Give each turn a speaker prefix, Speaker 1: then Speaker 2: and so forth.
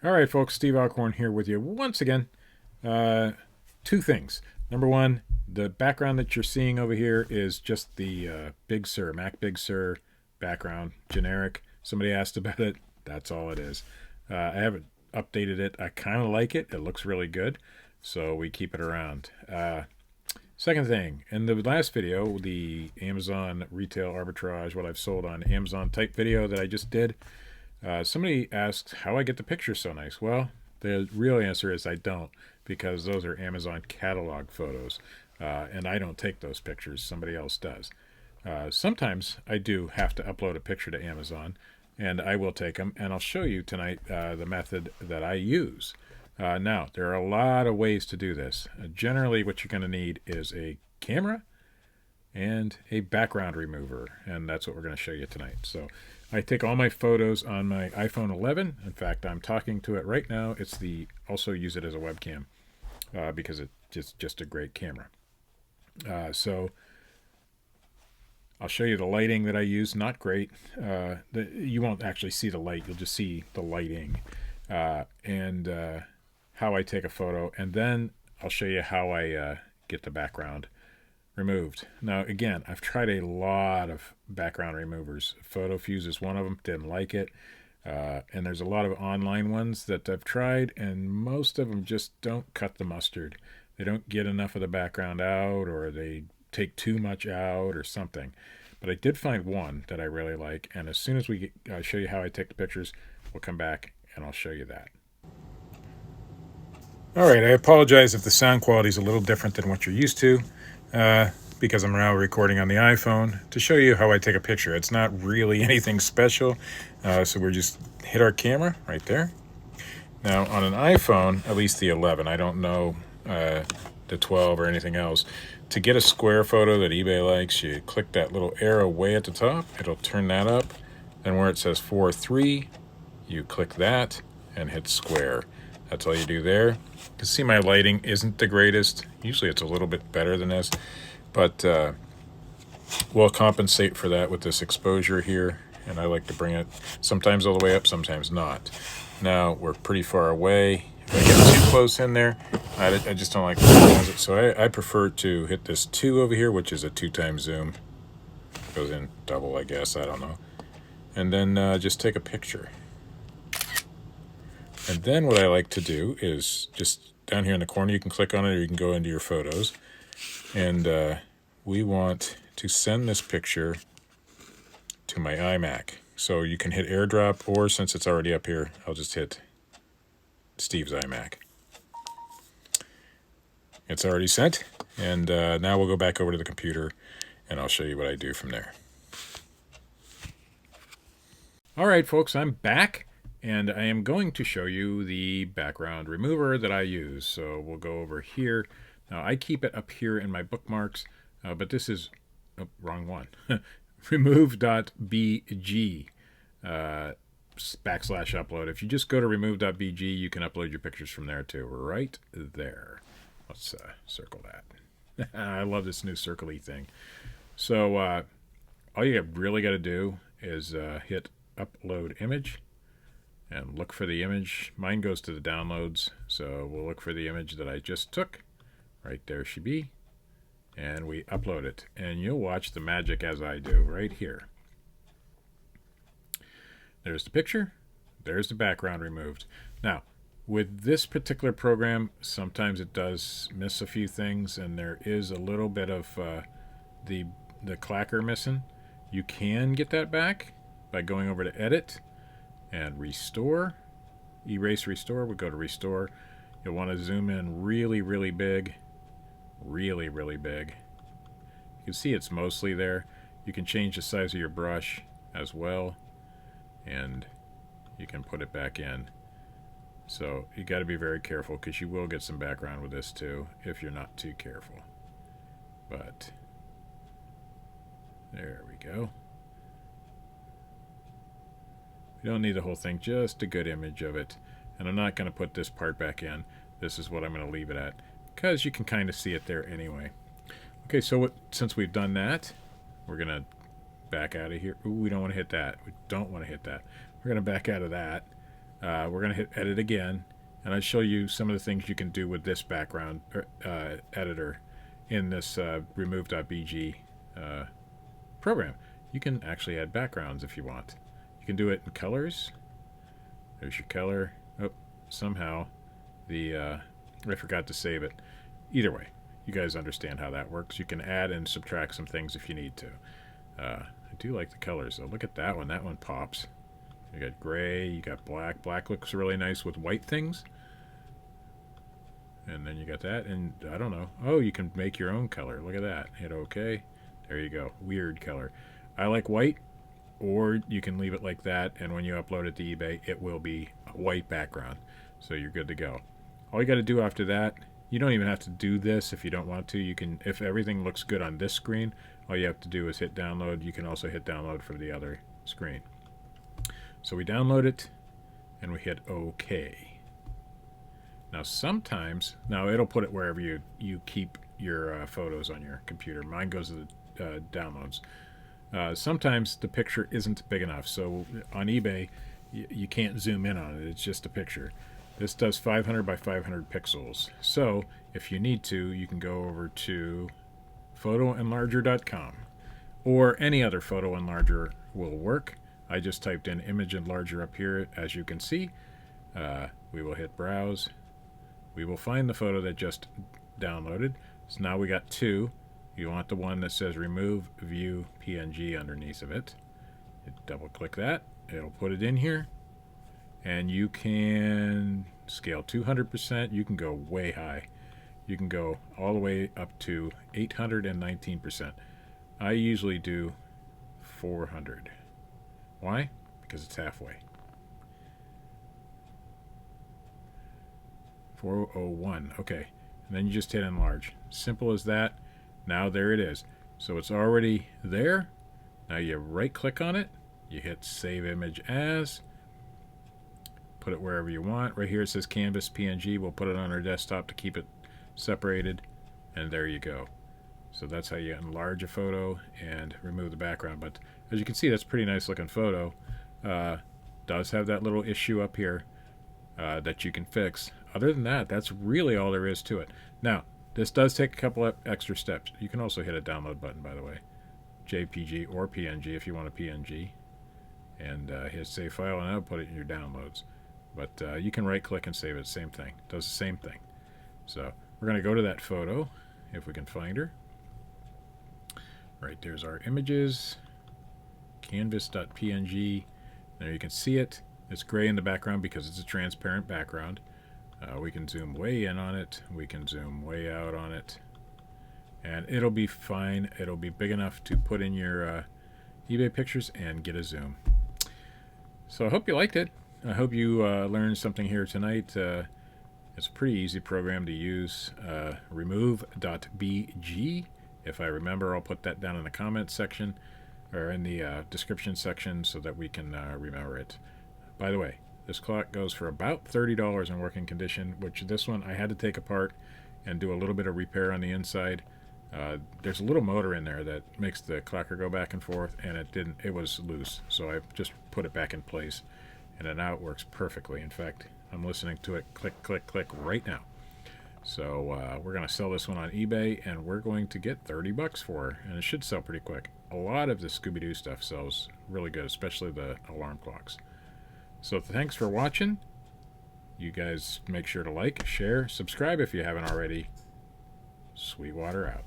Speaker 1: All right, folks, Steve Alcorn here with you once again. Two things. Number one, the background that you're seeing over here is just the Big Sur, Mac Big Sur background, generic. Somebody asked about it. That's all it is. I haven't updated it. I kind of like it. It looks really good, so we keep it around. Second thing, in the last video, the Amazon retail arbitrage, what I've sold on Amazon type video that I just did, somebody asked how I get the pictures so nice. Well, the real answer is I don't, because those are Amazon catalog photos, and I don't take those pictures. Somebody else does. Sometimes I do have to upload a picture to Amazon, and I will take them, and I'll show you tonight the method that I use. Now, there are a lot of ways to do this. Generally, what you're going to need is a camera and a background remover, and that's what we're going to show you tonight. So I take all my photos on my iPhone 11. In fact, I'm talking to it right now. Also use it as a webcam because it's just a great camera. So I'll show you the lighting that I use. Not great. You won't actually see the light. You'll just see the lighting and how I take a photo. And then I'll show you how I get the background removed. Now, again, I've tried a lot of background removers. PhotoFuse is one of them. Didn't like it. And there's a lot of online ones that I've tried, and most of them just don't cut the mustard. They don't get enough of the background out, or they take too much out or something. But I did find one that I really like, and as soon as we show you how I take the pictures, we'll come back and I'll show you that. All right, I apologize if the sound quality is a little different than what you're used to, because I'm now recording on the iPhone to show you how I take a picture. It's not really anything special, so we're just hit our camera right there. Now, on an iPhone, at least the 11, I don't know the 12 or anything else, to get a square photo that eBay likes, you click that little arrow way at the top. It'll turn that up. Then where it says 4:3, you click that and hit square. That's all you do there. You can see my lighting isn't the greatest. Usually it's a little bit better than this, but we'll compensate for that with this exposure here, and I like to bring it sometimes all the way up, sometimes not. Now we're pretty far away. If I get too close in there, I just don't like to close it, so I prefer to hit this 2 over here, which is a 2x zoom. Goes in double, I guess, I don't know. And then just take a picture. And then what I like to do is just down here in the corner, you can click on it, or you can go into your photos. And we want to send this picture to my iMac. So you can hit AirDrop, or since it's already up here, I'll just hit Steve's iMac. It's already sent, and now we'll go back over to the computer, and I'll show you what I do from there. All right, folks, I'm back. And I am going to show you the background remover that I use. So we'll go over here. Now I keep it up here in my bookmarks, but this is, wrong one. Remove.bg /upload. If you just go to remove.bg, you can upload your pictures from there too, right there. Let's circle that. I love this new circle-y thing. So all you really got to do is hit upload image. And look for the image. Mine goes to the downloads, so we'll look for the image that I just took. Right there she be. And we upload it. And you'll watch the magic as I do right here. There's the picture. There's the background removed. Now, with this particular program, sometimes it does miss a few things, and there is a little bit of the clacker missing. You can get that back by going over to Edit and Restore. Erase Restore. We'll go to Restore. You'll want to zoom in really, really big. Really, really big. You can see it's mostly there. You can change the size of your brush as well, and you can put it back in. So you got to be very careful, because you will get some background with this too if you're not too careful. But there we go. You don't need the whole thing, just a good image of it. And I'm not going to put this part back in. This is what I'm going to leave it at, because you can kind of see it there anyway. Okay, so since we've done that, we're going to back out of here. Ooh, we don't want to hit that. We don't want to hit that. We're going to back out of that. we're going to hit edit again, and I'll show you some of the things you can do with this background editor in this Removebg program. You can actually add backgrounds if you want. You can do it in colors. There's your color. Oh, somehow I forgot to save it. Either way, you guys understand how that works. You can add and subtract some things if you need to. I do like the colors though. Look at that one. That one pops. You got gray, you got black. Black looks really nice with white things. And then you got that, and I don't know. Oh, you can make your own color. Look at that. Hit OK. There you go. Weird color. I like white, or you can leave it like that, and when you upload it to eBay, it will be a white background. So you're good to go. All you got to do after that, you don't even have to do this if you don't want to. You can, if everything looks good on this screen, all you have to do is hit download. You can also hit download for the other screen. So we download it, and we hit OK. Now sometimes, it'll put it wherever you keep your photos on your computer. Mine goes to the downloads. Sometimes the picture isn't big enough, so on eBay you can't zoom in on it. It's just a picture. This does 500 by 500 pixels. So if you need to, you can go over to photoenlarger.com, or any other photo enlarger will work. I just typed in image enlarger up here, as you can see. We will hit browse. We will find the photo that just downloaded. So now we got two. You want the one that says remove view PNG underneath of it. Double click that. It'll put it in here. And you can scale 200%. You can go way high. You can go all the way up to 819%. I usually do 400. Why? Because it's halfway. 401. Okay. And then you just hit enlarge. Simple as that. Now there it is. So it's already there. Now you right click on it. You hit save image as. Put it wherever you want. Right here it says canvas PNG. We'll put it on our desktop to keep it separated. And there you go. So that's how you enlarge a photo and remove the background. But as you can see, that's a pretty nice looking photo. Does have that little issue up here that you can fix. Other than that, that's really all there is to it. Now, this does take a couple of extra steps. You can also hit a download button, by the way. JPG or PNG if you want a PNG. And hit save file, and that'll put it in your downloads. But you can right click and save it. Same thing. Does the same thing. So we're going to go to that photo, if we can find her. Right, there's our images. Canvas.png. There you can see it. It's gray in the background because it's a transparent background. We can zoom way in on it. We can zoom way out on it. And it'll be fine. It'll be big enough to put in your eBay pictures and get a zoom. So I hope you liked it. I hope you learned something here tonight. It's a pretty easy program to use. Removebg. If I remember, I'll put that down in the comments section or in the description section so that we can remember it. By the way, this clock goes for about $30 in working condition, which this one I had to take apart and do a little bit of repair on the inside. There's a little motor in there that makes the clacker go back and forth, and it was loose, so I just put it back in place, and now it works perfectly. In fact, I'm listening to it click, click, click right now. So we're going to sell this one on eBay, and we're going to get 30 bucks for her, and it should sell pretty quick. A lot of the Scooby-Doo stuff sells really good, especially the alarm clocks. So thanks for watching. You guys make sure to like, share, subscribe if you haven't already. Sweetwater out.